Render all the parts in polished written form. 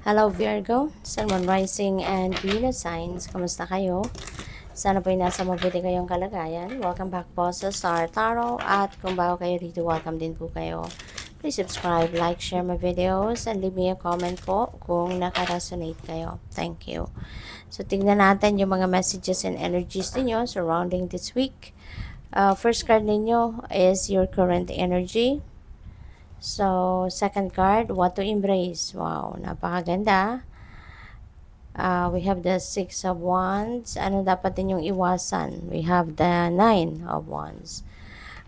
Hello Virgo, Sun, Moon, Rising, and Venus signs. Kamusta kayo? Sana po'y nasa mabuti kayong kalagayan. Welcome back po sa Star Tarot. At kung bago kayo dito, welcome din po kayo. Please subscribe, like, share my videos, and leave me a comment po kung nakaresonate kayo. Thank you. So, tignan natin yung mga messages and energies ninyo surrounding this week. First card ninyo is your current energy. So, second card, what to embrace. Wow, napakaganda. We have the Six of Wands. Ano dapat din yung iwasan? We have the Nine of Wands.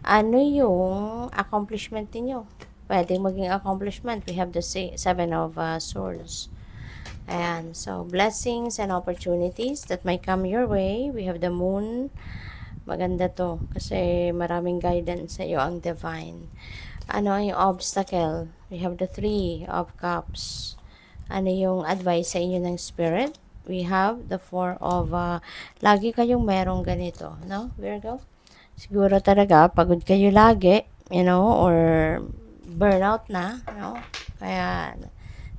Ano yung accomplishment niyo? Pwedeng maging accomplishment. We have the Seven of Swords. Ayan. So, blessings and opportunities that might come your way. We have the Moon. Maganda to. Kasi maraming guidance sa iyo ang divine. Ano yung obstacle? We have the Three of Cups. Ano yung advice sa inyo ng spirit? We have the Four of, lagi kayong merong ganito, no, Virgo? Siguro talaga, pagod kayo lagi, or burnout na, Kaya,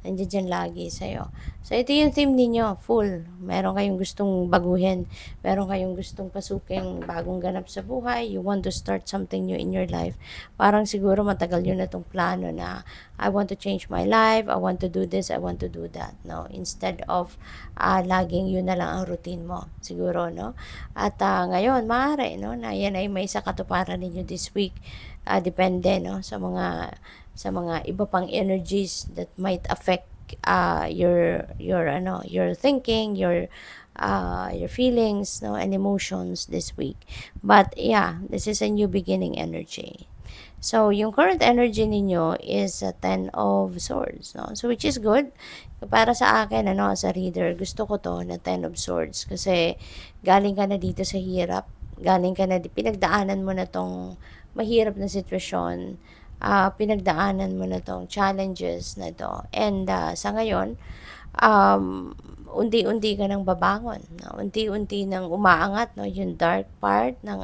nandiyan dyan lagi sa'yo. So, ito yung theme ninyo, full. Meron kayong gustong baguhin. Meron kayong gustong pasuking bagong ganap sa buhay. You want to start something new in your life. Parang siguro matagal yun na itong plano na I want to change my life, I want to do this, I want to do that, no? Instead of laging yun na lang ang routine mo, siguro, no? At ngayon, maaari, no, na yan ay may sa katuparan ninyo this week. Depende, no, sa mga iba pang energies that might affect your thinking, your feelings, no, and emotions this week. But yeah, this is a new beginning energy. So, yung current energy ninyo is a Ten of Swords, no? So, which is good. Para sa akin, as a reader, gusto ko to na Ten of Swords kasi galing ka na dito sa hirap, galing ka na, pinagdaanan mo na tong mahirap na sitwasyon, pinagdaanan mo na tong challenges na to. And sa ngayon, unti-unti ka nang babangon, no? Unti-unti nang umaangat, no, yung dark part ng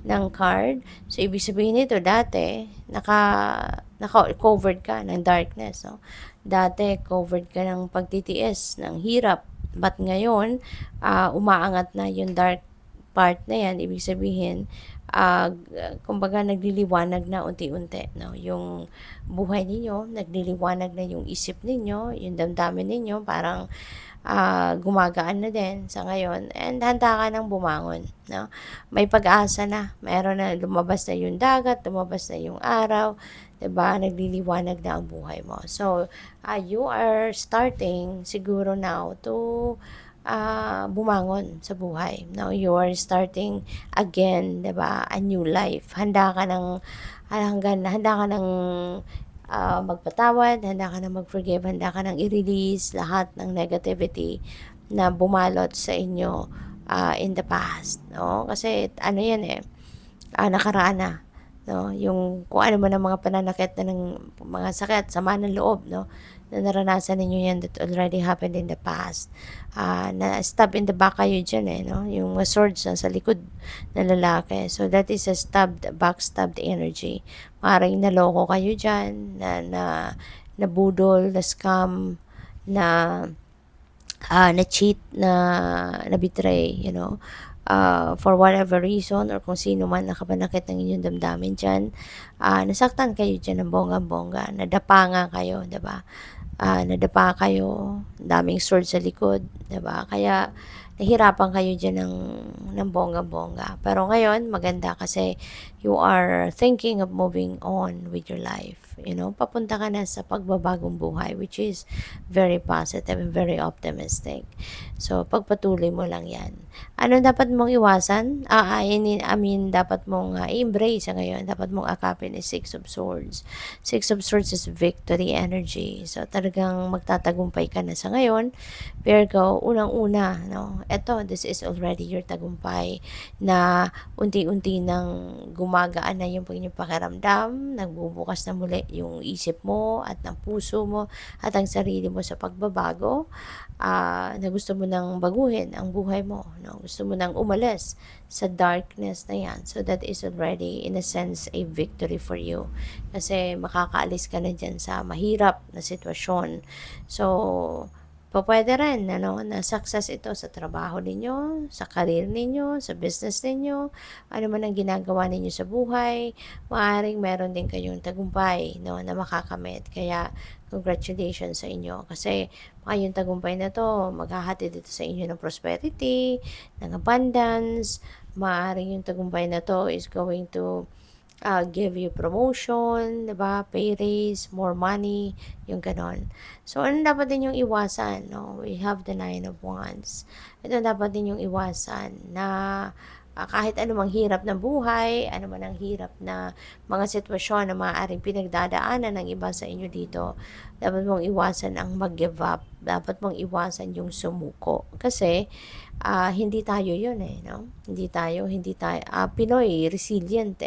ng card. So ibig sabihin nito, dati naka-covered ka ng darkness, no? Dati covered ka ng pagtitiis, ng hirap. But ngayon, umaangat na yung dark part na yan. Ibig sabihin, kumbaga nagliliwanag na unti-unti, no? Yung buhay ninyo, nagliliwanag na yung isip ninyo, yung damdamin ninyo, parang gumagaan na din sa ngayon. And handa ka nang bumangon, no? May pag-asa na. Meron na, lumabas na yung dagat, lumabas na yung araw, 'di ba? Nagliliwanag na ang buhay mo. So, you are starting siguro now to bumangon sa buhay. Now, you are starting again, 'di ba? A new life. Handa ka ng magpatawad, handa ka ng mag-forgive, handa ka ng i-release lahat ng negativity na bumalot sa inyo in the past, no? Kasi ano 'yan nakaraan na, no? Yung kung ano man ang mga pananakit na ng mga sakit, sama ng loob, no, na naranasan ninyo yan that already happened in the past. Na stab in the back kayo dyan no? Yung swords sa likod na lalaki. So, that is a backstabbed energy. Maring naloko kayo dyan, nabudol, na scam, na cheat, na betray, for whatever reason or kung sino man nakapanakit ng inyong damdamin dyan, nasaktan kayo dyan ng bonggang-bongga, nadapa nga kayo, diba? Nadapa kayo, daming sword sa likod, diba? Kaya nahirapan kayo dyan ng bonggang-bongga. Pero ngayon, maganda kasi you are thinking of moving on with your life. Papunta ka na sa pagbabagong buhay, which is very positive and very optimistic. So, pagpatuloy mo lang yan. Ano dapat mong iwasan? Dapat mong i-embrace ngayon. Dapat mong akapin is Six of Swords. Six of Swords is victory energy. So, talagang magtatagumpay ka na sa ngayon. Virgo, unang-una, no? eto, this is already your tagumpay na unti-unti nang gumagaan na yung inyong pakiramdam, nagbubukas na muli yung isip mo at ng puso mo at ang sarili mo sa pagbabago, na gusto mo nang baguhin ang buhay mo, no? Gusto mo nang umalis sa darkness na yan. So that is already in a sense a victory for you. Kasi makakaalis ka na dyan sa mahirap na sitwasyon. So, pwede rin na success ito sa trabaho ninyo, sa career ninyo, sa business ninyo, ano man ang ginagawa ninyo sa buhay, maaaring meron din kayong tagumpay, na makakamit. Kaya, congratulations sa inyo. Kasi, yung tagumpay na to, maghahatid dito sa inyo ng prosperity, ng abundance, maaaring yung tagumpay na to is going to give you promotion, diba? Pay raise, more money, yung ganon. So, ano dapat din yung iwasan, no? We have the 9 of Wands. Ito dapat din yung iwasan na kahit anumang hirap ng buhay, anuman ang hirap na mga sitwasyon na maaaring pinagdadaanan ng iba sa inyo dito, dapat mong iwasan ang mag-give up. Dapat mong iwasan yung sumuko. Kasi, hindi tayo yun no? Hindi tayo, Pinoy, resilient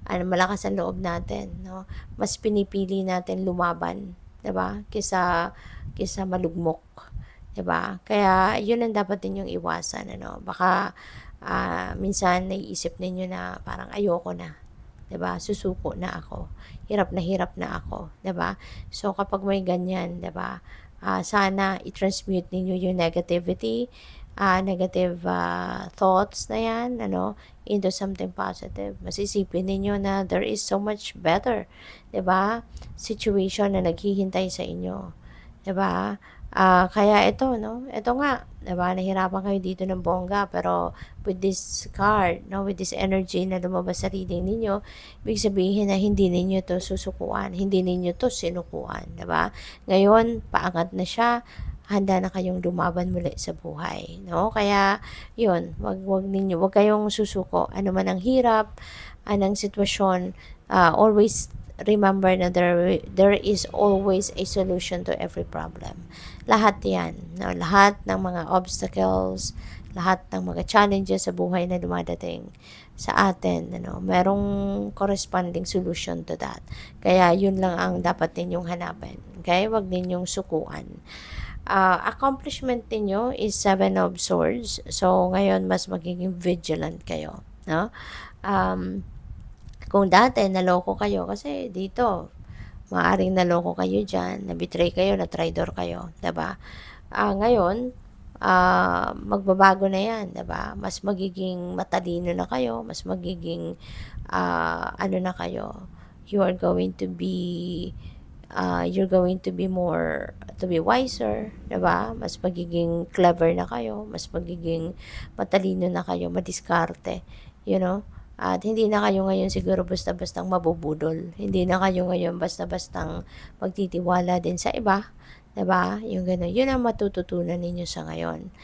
malakas ang loob natin, no? Mas pinipili natin lumaban, 'di ba? Kaysa malugmok, 'di ba? Kaya 'yun ang dapat ninyong iwasan, Baka minsan naiisip ninyo na parang ayoko na, 'di ba? Susuko na ako. Hirap na ako, 'di ba? So kapag may ganyan, 'di ba? Sana i-transmute ninyo yung negative thoughts na yan, into something positive. Masisipin ninyo na there is so much better, 'di ba? Situation na naghihintay sa inyo, 'di ba? Kaya ito, ito nga, 'di ba? Nahirapan kayo dito ng bongga, pero with this card, with this energy na lumabas sa reading ninyo, ibig sabihin na hindi ninyo to susukuan, hindi ninyo to sinukuan, 'di ba? Ngayon, paangat na siya, handa na kayong lumaban muli sa buhay, no? Kaya, yun, wag kayong susuko. Ano man ang hirap, anong sitwasyon, always remember na there is always a solution to every problem. Lahat yan, lahat ng mga obstacles, lahat ng mga challenges sa buhay na dumadating sa atin, merong corresponding solution to that. Kaya yun lang ang dapat ninyong hanapin. Okay? Wag ninyong sukuan. Accomplishment niyo is 7 of Swords. So, ngayon, mas magiging vigilant kayo. No? Kung dati, naloko kayo, kasi dito, maaring naloko kayo dyan, na-betray kayo, na-traidor kayo. Diba? Ngayon, magbabago na yan. Diba? Mas magiging matalino na kayo, mas magiging, na kayo. You're going to be more, to be wiser, diba? Mas magiging clever na kayo, mas magiging matalino na kayo, madiskarte, At hindi na kayo ngayon siguro basta-bastang mabubudol. Hindi na kayo ngayon basta-bastang magtitiwala din sa iba, diba? Yung gano'n. Yun ang matututunan ninyo sa ngayon.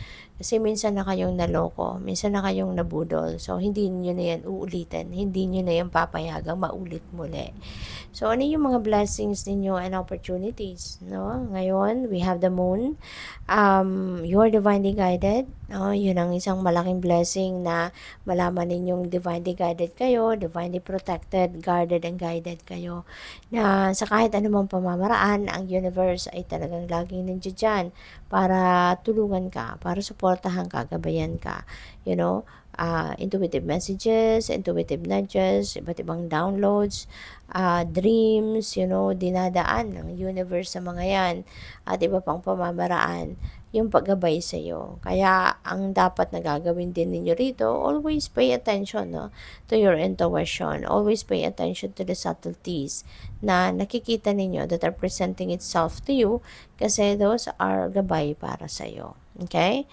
Kasi minsan na kayong naloko, minsan na kayong nabudol. So, hindi nyo na yan uulitin. Hindi nyo na yan papayagang maulit muli. So, ano yung mga blessings ninyo and opportunities, no? Ngayon, we have the moon. You're divinely guided. Yun ang isang malaking blessing na malaman ninyong divinely guided kayo, divinely protected, guarded and guided kayo. Na sa kahit anumang pamamaraan, ang universe ay talagang laging nandiyan dyan para tulungan ka, para suportahan ka, gabayan ka, intuitive messages, intuitive nudges, iba't ibang downloads, dreams, dinadaan ng universe sa mga yan, at iba pang pamamaraan, yung paggabay sa iyo. Kaya, ang dapat na gagawin din ninyo rito, always pay attention to your intuition. Always pay attention to the subtleties na nakikita ninyo that are presenting itself to you kasi those are gabay para sa iyo. Okay?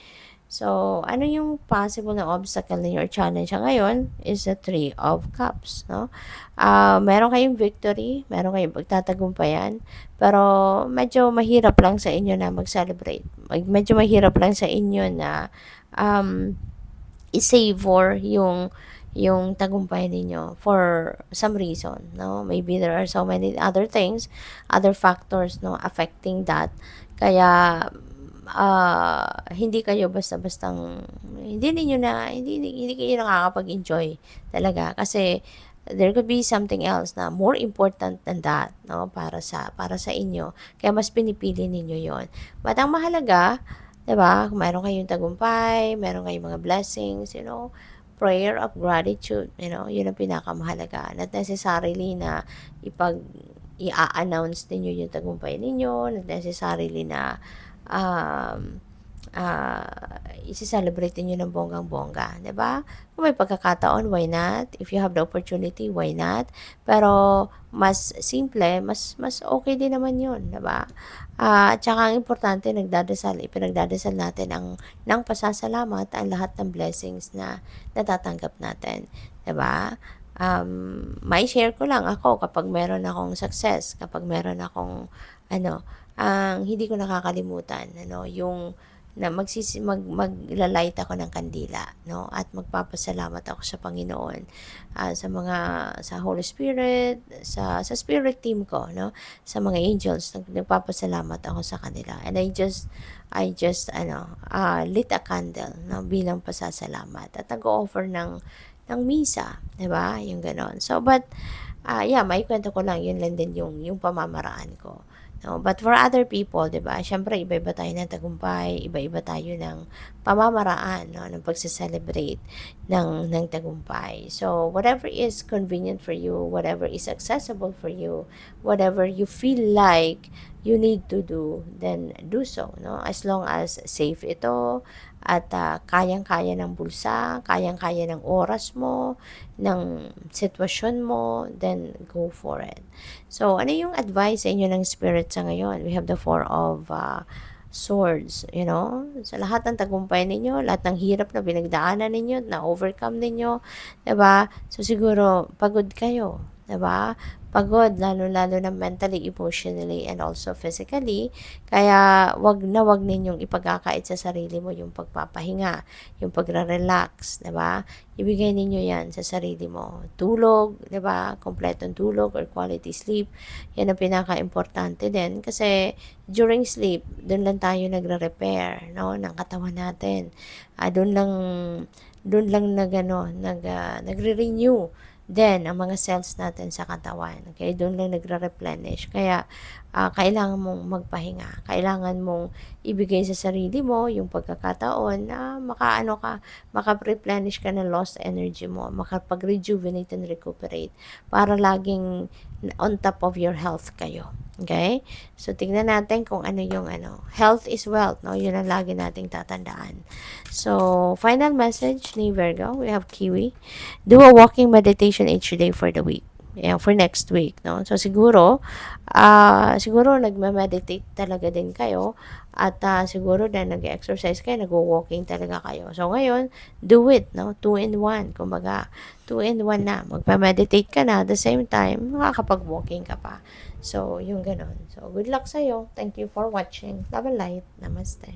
So, ano yung possible na obstacle ninyo or challenge ngayon is the 3 of Cups, no? Meron kayong victory, meron kayong pagtatagumpayan, pero medyo mahirap lang sa inyo na mag-celebrate. Medyo mahirap lang sa inyo na i-savor yung tagumpay ninyo for some reason, no? Maybe there are so many other things, other factors, no, affecting that. Kaya hindi kayo basta-bastang hindi kayo nakakapag-enjoy talaga kasi there could be something else na more important than that, no, para sa inyo. Kaya mas pinipili ninyo 'yon. But ang mahalaga, 'di ba, kung meron kayong tagumpay, meron kayong mga blessings, prayer of gratitude, 'yun ang pinakamahalaga. Not necessarily na i-announce ninyo yung tagumpay ninyo, not necessarily na um, isi-celebrate niyo ng bonggang-bongga, 'di ba? Kung may pagkakataon, why not? If you have the opportunity, why not? Pero mas simple, mas okay din naman 'yun, 'di ba? At saka ang importante ipinagdadasal natin ng pasasalamat ang lahat ng blessings na natatanggap natin, 'di ba? May share ko lang ako kapag meron akong success, kapag meron akong ang hindi ko nakakalimutan, yung na magla-light ako ng kandila, no? At magpapasalamat ako sa Panginoon, sa Holy Spirit, sa spirit team ko, no? Sa mga angels, nagpapasalamat ako sa kanila. And I just lit a candle, no? Bilang pasasalamat. At nag-offer ng misa, 'di ba? Yung ganon. So, but yeah, may kwento ko lang, yun lang din yung pamamaraan ko. No, but for other people, 'di ba? Syempre iba-iba tayo ng tagumpay, iba-iba tayo ng pamamaraan, no, ng pagse-celebrate ng tagumpay. So, whatever is convenient for you, whatever is accessible for you, whatever you feel like you need to do, then do so, no? As long as safe ito at kayang-kaya ng bulsa, kayang-kaya ng oras mo, ng sitwasyon mo, then go for it. So, ano yung advice sa inyo ng spirit sa ngayon? We have the Four of Swords, sa lahat ng tagumpay ninyo, lahat ng hirap na pinagdaanan ninyo, na overcome ninyo, 'di ba? So, siguro pagod kayo, 'di ba? Pagod, lalo-lalo na mentally, emotionally, and also physically. Kaya, wag ninyong ipagkakait sa sarili mo yung pagpapahinga, yung pagre-relax, 'di ba? Ibigay ninyo 'yan sa sarili mo. Tulog, 'di ba? Kompletong tulog or quality sleep. 'Yan ang pinaka-importante din kasi during sleep, doon lang tayo nagre-repair, no, ng katawan natin. Doon lang nagre-renew then ang mga cells natin sa katawan. Okay, doon lang nagre-replenish. Kaya kailangan mong magpahinga. Kailangan mong ibigay sa sarili mo yung pagkakataon na maka-replenish ka ng lost energy mo, makapag-rejuvenate and recuperate para laging on top of your health kayo. Okay? So, tingnan natin kung ano yung health is wealth, no? Yun ang lagi nating tatandaan. So, final message ni Virgo, we have Kiwi. Do a walking meditation each day for the week. Yeah, for next week, no? So, siguro nagme-meditate talaga din kayo at siguro din nag-exercise kayo, nag-walking talaga kayo. So, ngayon, do it, no? 2 in 1, kumbaga, 2 in 1 na. Magpa-meditate ka na, at the same time, makakapag-walking ka pa. So, yung ganon. So, good luck sa'yo. Thank you for watching. Love and light. Namaste.